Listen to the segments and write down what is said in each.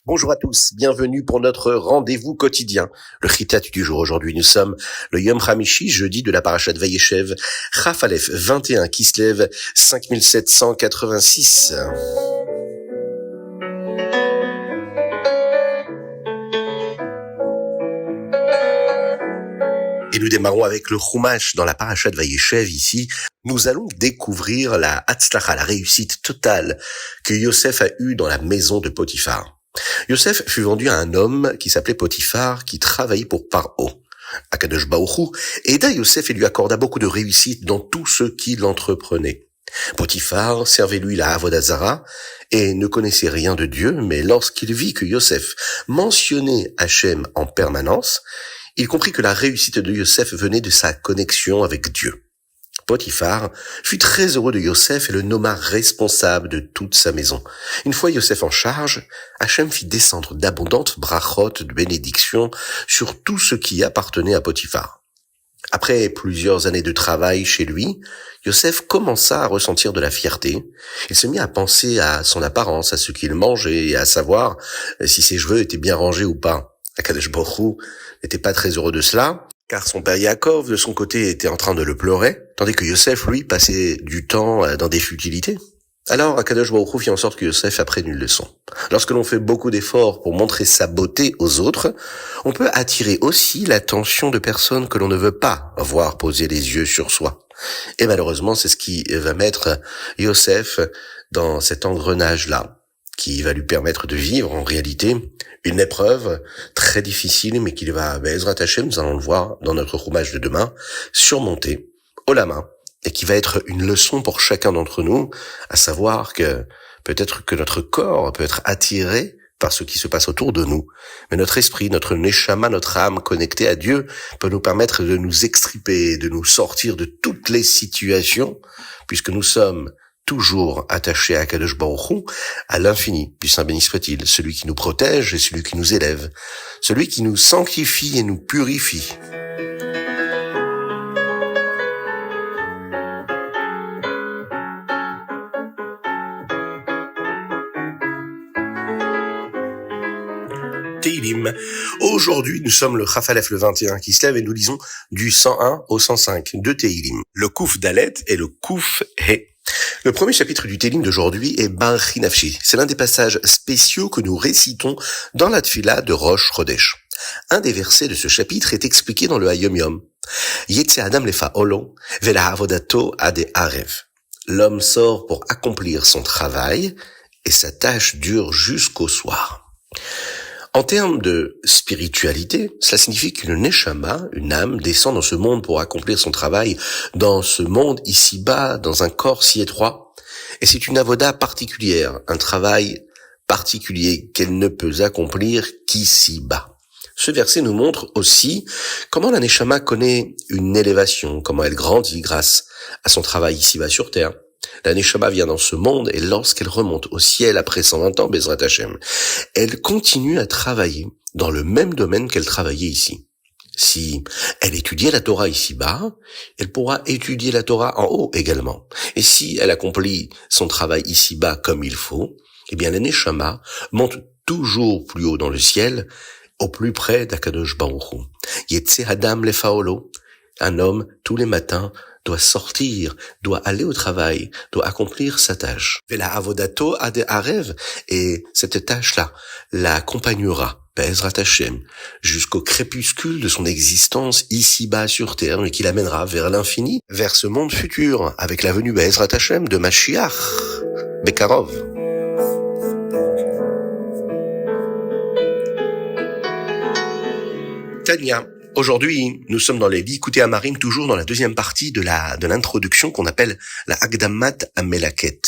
Bonjour à tous, bienvenue pour notre rendez-vous quotidien. Le chitat du jour aujourd'hui, nous sommes le Yom Hamishi, jeudi de la parashat Vayeshev, Chaf Aleph 21 Kislev 5786. Et nous démarrons avec le Chumash dans la parashat Vayeshev ici. Nous allons découvrir la Hatzlacha, la réussite totale que Yosef a eue dans la maison de Potiphar. Yosef fut vendu à un homme qui s'appelait Potiphar, qui travaillait pour Paro. Akadosh Baruch Hu aida Yosef et lui accorda beaucoup de réussite dans tout ce qu'il entreprenait. Potiphar servait lui la Avodah Zara et ne connaissait rien de Dieu, mais lorsqu'il vit que Yosef mentionnait Hachem en permanence, il comprit que la réussite de Yosef venait de sa connexion avec Dieu. Potiphar fut très heureux de Yosef et le nomma responsable de toute sa maison. Une fois Yosef en charge, Hachem fit descendre d'abondantes brachot de bénédiction sur tout ce qui appartenait à Potiphar. Après plusieurs années de travail chez lui, Yosef commença à ressentir de la fierté. Il se mit à penser à son apparence, à ce qu'il mangeait et à savoir si ses cheveux étaient bien rangés ou pas. Akadosh Baruch Hu n'était pas très heureux de cela, car son père Yaakov, de son côté, était en train de le pleurer, tandis que Yosef, lui, passait du temps dans des futilités. Alors, Akadosh Baruch Hu fit en sorte que Yosef apprenne une leçon. Lorsque l'on fait beaucoup d'efforts pour montrer sa beauté aux autres, on peut attirer aussi l'attention de personnes que l'on ne veut pas voir poser les yeux sur soi. Et malheureusement, c'est ce qui va mettre Yosef dans cet engrenage-là, qui va lui permettre de vivre en réalité une épreuve très difficile, mais qu'il va, Be'ezrat Hashem, nous allons le voir dans notre roumage de demain, surmonter haut la main, et qui va être une leçon pour chacun d'entre nous, à savoir que peut-être que notre corps peut être attiré par ce qui se passe autour de nous, mais notre esprit, notre neshama, notre âme connectée à Dieu peut nous permettre de nous extriper, de nous sortir de toutes les situations, puisque nous sommes toujours attaché à Kadosh Baruch Hu, à l'infini, puis Saint béni soit-il, celui qui nous protège et celui qui nous élève, celui qui nous sanctifie et nous purifie. Teilim. Aujourd'hui, nous sommes le Chaf Aleph le 21 qui se lève et nous lisons du 101 au 105 de Teilim. Le Kouf Dalet et le Kouf He. Le premier chapitre du Teilim d'aujourd'hui est Ba'achi Nafshi. C'est l'un des passages spéciaux que nous récitons dans la Tfila de Rosh Chodesh. Un des versets de ce chapitre est expliqué dans le Hayom Yom. Yetze Adam lefa olo, vela avodato ade arev. L'homme sort pour accomplir son travail et sa tâche dure jusqu'au soir. En termes de spiritualité, cela signifie qu'une neshama, une âme, descend dans ce monde pour accomplir son travail, dans ce monde ici-bas, dans un corps si étroit. Et c'est une avoda particulière, un travail particulier qu'elle ne peut accomplir qu'ici-bas. Ce verset nous montre aussi comment la neshama connaît une élévation, comment elle grandit grâce à son travail ici-bas sur terre. La neshama vient dans ce monde et lorsqu'elle remonte au ciel après 120 ans, Bezrat Hashem, elle continue à travailler dans le même domaine qu'elle travaillait ici. Si elle étudiait la Torah ici-bas, elle pourra étudier la Torah en haut également. Et si elle accomplit son travail ici-bas comme il faut, eh bien la neshama monte toujours plus haut dans le ciel, au plus près d'Akadosh Baruch Hu. Yetze Adam lefaolo. Un homme, tous les matins, doit sortir, doit aller au travail, doit accomplir sa tâche. Vela avodato ade arev, et cette tâche-là l'accompagnera, Be'ezrat Hashem, jusqu'au crépuscule de son existence ici-bas sur terre, mais qui l'amènera vers l'infini, vers ce monde futur, avec la venue Be'ezrat Hashem de Mashiach, Bekarov. Tania. Aujourd'hui, nous sommes dans les Likutei Amarim, toujours dans la deuxième partie de l'introduction qu'on appelle la Akdamat Amelaket.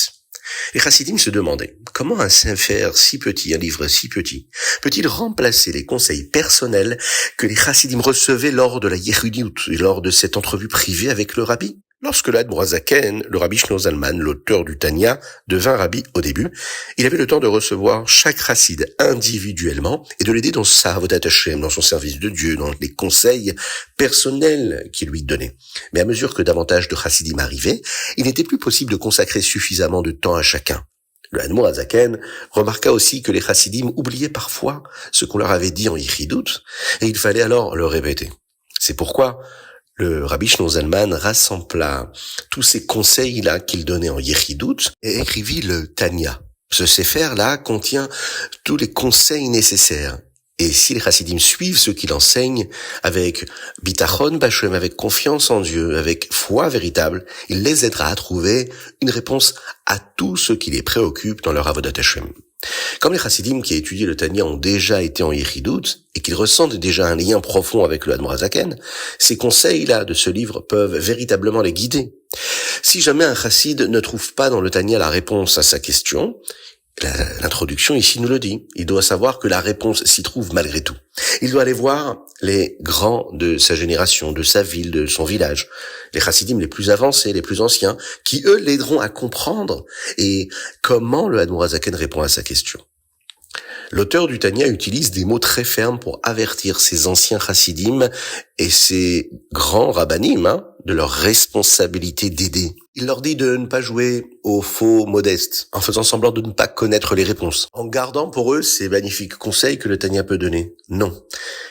Les chassidim se demandaient comment un sefer si petit, un livre si petit, peut-il remplacer les conseils personnels que les chassidim recevaient lors de la Yehudiout, lors de cette entrevue privée avec le rabbi? Lorsque l'Admor HaZaken, le rabbi Shlomo Zalman, l'auteur du Tanya, devint rabbi au début, il avait le temps de recevoir chaque chassid individuellement et de l'aider dans sa avodat Hashem, dans son service de Dieu, dans les conseils personnels qu'il lui donnait. Mais à mesure que davantage de chassidim arrivaient, il n'était plus possible de consacrer suffisamment de temps à chacun. Le Admour Hazaken remarqua aussi que les chassidim oubliaient parfois ce qu'on leur avait dit en yichidut, et il fallait alors le répéter. C'est pourquoi le Rabbi Shlomo Zalman rassembla tous ces conseils-là qu'il donnait en yichidut et écrivit le Tanya. Ce sefer-là contient tous les conseils nécessaires. Et si les chassidim suivent ce qu'il enseigne avec bitachon b'Hashem, avec confiance en Dieu, avec foi véritable, il les aidera à trouver une réponse à tout ce qui les préoccupe dans leur avodat Hashem. Comme les chassidim qui étudient le Tanya ont déjà été en yichidut et qu'ils ressentent déjà un lien profond avec le Admor Hazaken, ces conseils-là de ce livre peuvent véritablement les guider. Si jamais un chassid ne trouve pas dans le Tanya la réponse à sa question, l'introduction ici nous le dit. Il doit savoir que la réponse s'y trouve malgré tout. Il doit aller voir les grands de sa génération, de sa ville, de son village, les chassidim les plus avancés, les plus anciens, qui eux l'aideront à comprendre et comment le Admor Hazaken répond à sa question. L'auteur du Tanya utilise des mots très fermes pour avertir ces anciens chassidim et ces grands rabbanim de leur responsabilité d'aider. Il leur dit de ne pas jouer au faux modeste, en faisant semblant de ne pas connaître les réponses, en gardant pour eux ces magnifiques conseils que le Tanya peut donner. Non.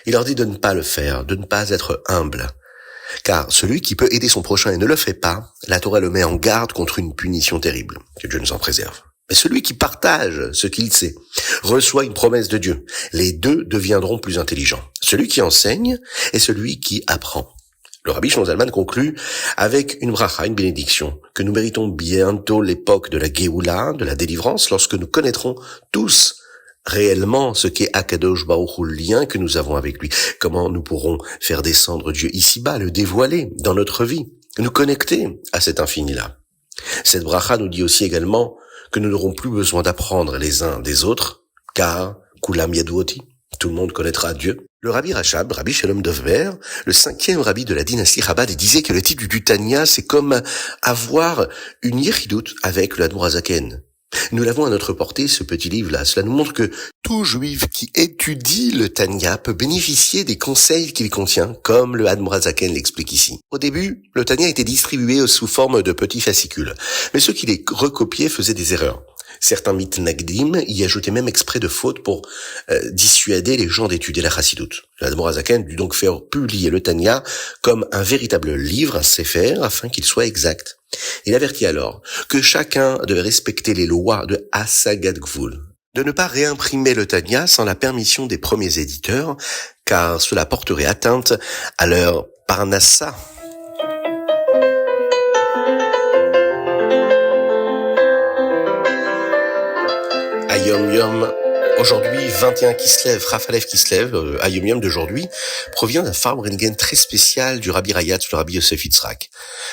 Il leur dit de ne pas le faire, de ne pas être humble. Car celui qui peut aider son prochain et ne le fait pas, la Torah le met en garde contre une punition terrible. Que Dieu nous en préserve. Mais celui qui partage ce qu'il sait reçoit une promesse de Dieu. Les deux deviendront plus intelligents. Celui qui enseigne et celui qui apprend. Le Rabbi Shlomo Zalman conclut avec une bracha, une bénédiction, que nous méritons bientôt l'époque de la Géoula, de la délivrance, lorsque nous connaîtrons tous réellement ce qu'est Akadosh Baruch Hu, le lien que nous avons avec lui. Comment nous pourrons faire descendre Dieu ici-bas, le dévoiler dans notre vie, nous connecter à cet infini-là. Cette bracha nous dit aussi également que nous n'aurons plus besoin d'apprendre les uns des autres, car Kulam Yaduoti, tout le monde connaîtra Dieu. Le Rabbi Rachab, Rabbi Shalom Dovber, le 5e rabbi de la dynastie Chabad, disait que le titre du Tanya, c'est comme avoir une yichidut avec le Admor Hazaken. Nous l'avons à notre portée, ce petit livre-là. Cela nous montre que tout juif qui étudie le Tanya peut bénéficier des conseils qu'il contient, comme le Admor Hazaken l'explique ici. Au début, le Tanya était distribué sous forme de petits fascicules, mais ceux qui les recopiaient faisaient des erreurs. Certains mitnagdim y ajoutaient même exprès de fautes pour dissuader les gens d'étudier la Chassidut. L'Admor Hazaken dut donc faire publier le Tanya comme un véritable livre, un sefer, afin qu'il soit exact. Il avertit alors que chacun devait respecter les lois de Hasagat Gvul, de ne pas réimprimer le Tanya sans la permission des premiers éditeurs, car cela porterait atteinte à leur parnassa. Ayom Yom, aujourd'hui 21 Kislev, Rafalev Kislev, Ayom Yom d'aujourd'hui, provient d'un Farbrengen très spécial du Rabbi Rayatz, le Rabbi Yosef Yitzhak.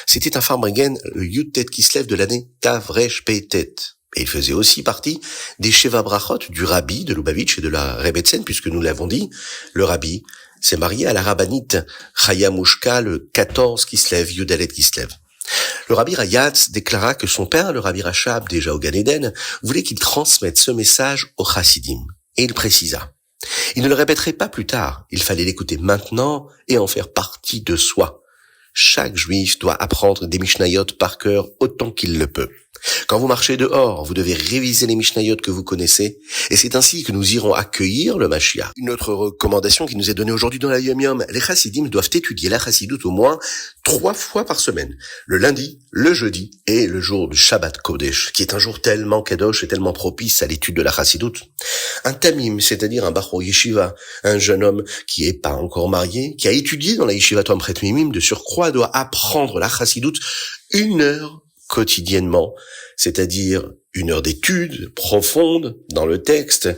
C'était un Farbrengen, le Yud-Tet Kislev de l'année Tavresh Peitet. Et il faisait aussi partie des Sheva Brachot du Rabbi de Lubavitch et de la Rebbetzen, puisque nous l'avons dit, le Rabbi s'est marié à la rabbinite Chaya Mushka le 14 Kislev, Yudalet Kislev. Le Rabbi Rayatz déclara que son père, le Rabbi Rachab, déjà au Gan Eden, voulait qu'il transmette ce message aux Chassidim. Et il précisa. Il ne le répéterait pas plus tard. Il fallait l'écouter maintenant et en faire partie de soi. Chaque juif doit apprendre des Mishnayot par cœur autant qu'il le peut. Quand vous marchez dehors, vous devez réviser les Mishnayot que vous connaissez, et c'est ainsi que nous irons accueillir le Mashiach. Une autre recommandation qui nous est donnée aujourd'hui dans la Yom Yom, les Chassidim doivent étudier la Chassidut au moins 3 fois par semaine, le lundi, le jeudi et le jour du Shabbat Kodesh, qui est un jour tellement kadosh et tellement propice à l'étude de la Chassidut. Un tamim, c'est-à-dire un bachor yeshiva, un jeune homme qui est pas encore marié, qui a étudié dans la yeshiva Toam Pret Mimim, de surcroît doit apprendre la Chassidut 1 heure quotidiennement, c'est-à-dire 1 heure d'étude profonde dans le texte,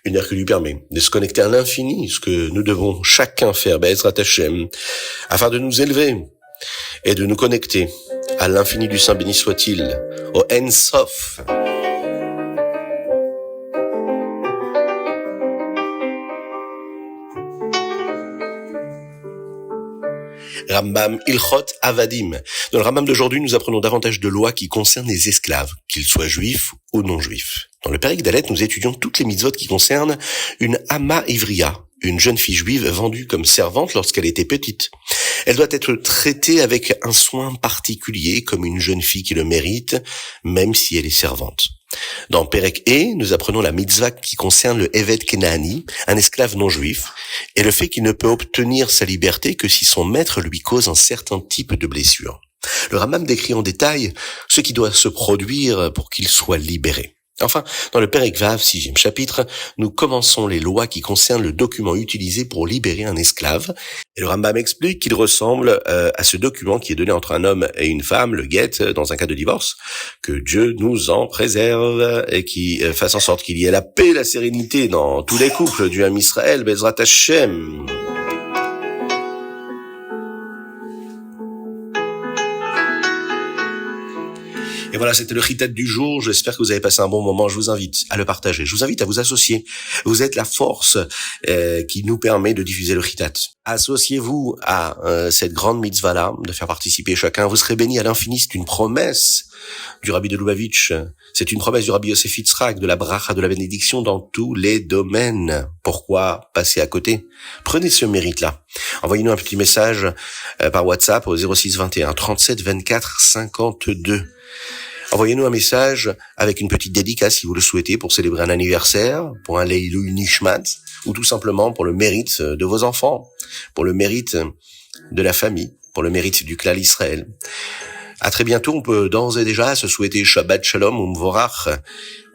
1 heure qui lui permet de se connecter à l'infini, ce que nous devons chacun faire, Be'ezrat Hashem, afin de nous élever et de nous connecter à l'infini du Saint béni soit-il, au En Sof. Rambam Ilchot Avadim. Dans le Rambam d'aujourd'hui, nous apprenons davantage de lois qui concernent les esclaves, qu'ils soient juifs ou non juifs. Dans le Pérek Dalet, nous étudions toutes les mitzvot qui concernent une Ama Ivria, une jeune fille juive vendue comme servante lorsqu'elle était petite. Elle doit être traitée avec un soin particulier, comme une jeune fille qui le mérite, même si elle est servante. Dans Perek E, nous apprenons la mitzvah qui concerne le Eved Kenaani, un esclave non juif, et le fait qu'il ne peut obtenir sa liberté que si son maître lui cause un certain type de blessure. Le Rambam décrit en détail ce qui doit se produire pour qu'il soit libéré. Enfin, dans le Perek Vav, 6e chapitre, nous commençons les lois qui concernent le document utilisé pour libérer un esclave. Et le Rambam explique qu'il ressemble à ce document qui est donné entre un homme et une femme, le get, dans un cas de divorce. Que Dieu nous en préserve et qui fasse en sorte qu'il y ait la paix et la sérénité dans tous les couples du Ham Israël, Bezrat Hashem. Et voilà, c'était le Chitat du jour. J'espère que vous avez passé un bon moment. Je vous invite à le partager. Je vous invite à vous associer. Vous êtes la force qui nous permet de diffuser le Chitat. Associez-vous à cette grande mitzvah-là, de faire participer chacun. Vous serez bénis à l'infini. C'est une promesse du Rabbi de Lubavitch. C'est une promesse du Rabbi Yosef Yitzhak, de la bracha, de la bénédiction dans tous les domaines. Pourquoi passer à côté? Prenez ce mérite-là. Envoyez-nous un petit message par WhatsApp au 06 21 37 24 52. Envoyez-nous un message avec une petite dédicace si vous le souhaitez pour célébrer un anniversaire, pour un Leilou Nishmat, ou tout simplement pour le mérite de vos enfants, pour le mérite de la famille, pour le mérite du Klal Israël. À très bientôt. On peut d'ores et déjà se souhaiter Shabbat Shalom ou Mvorach.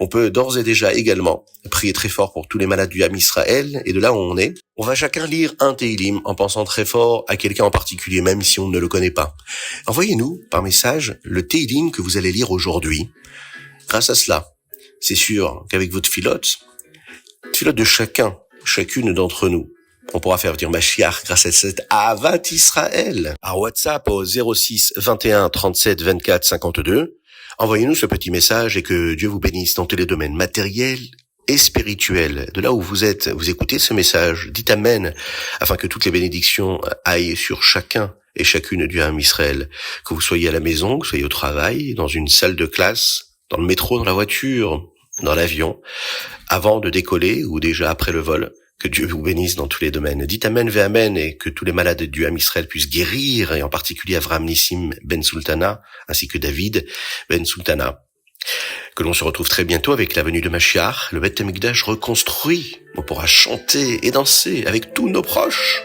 On peut d'ores et déjà également prier très fort pour tous les malades du Ham Israël. Et de là où on est, on va chacun lire un Teilim en pensant très fort à quelqu'un en particulier, même si on ne le connaît pas. Envoyez-nous par message le Teilim que vous allez lire aujourd'hui. Grâce à cela, c'est sûr qu'avec votre filote de chacune d'entre nous, on pourra faire venir Mashiach grâce à cette Ahavat Israël. Par WhatsApp au 06 21 37 24 52. Envoyez-nous ce petit message et que Dieu vous bénisse dans tous les domaines matériels et spirituels. De là où vous êtes, vous écoutez ce message, dites Amen, afin que toutes les bénédictions aillent sur chacun et chacune du Ham Israël. Que vous soyez à la maison, que vous soyez au travail, dans une salle de classe, dans le métro, dans la voiture, dans l'avion, avant de décoller ou déjà après le vol. Que Dieu vous bénisse dans tous les domaines. Dites Amen ve Amen et que tous les malades du Ham Israël puissent guérir, et en particulier Avraham Nissim Ben Sultana, ainsi que David Ben Sultana. Que l'on se retrouve très bientôt avec la venue de Mashiach, le Beth Amikdash reconstruit. On pourra chanter et danser avec tous nos proches.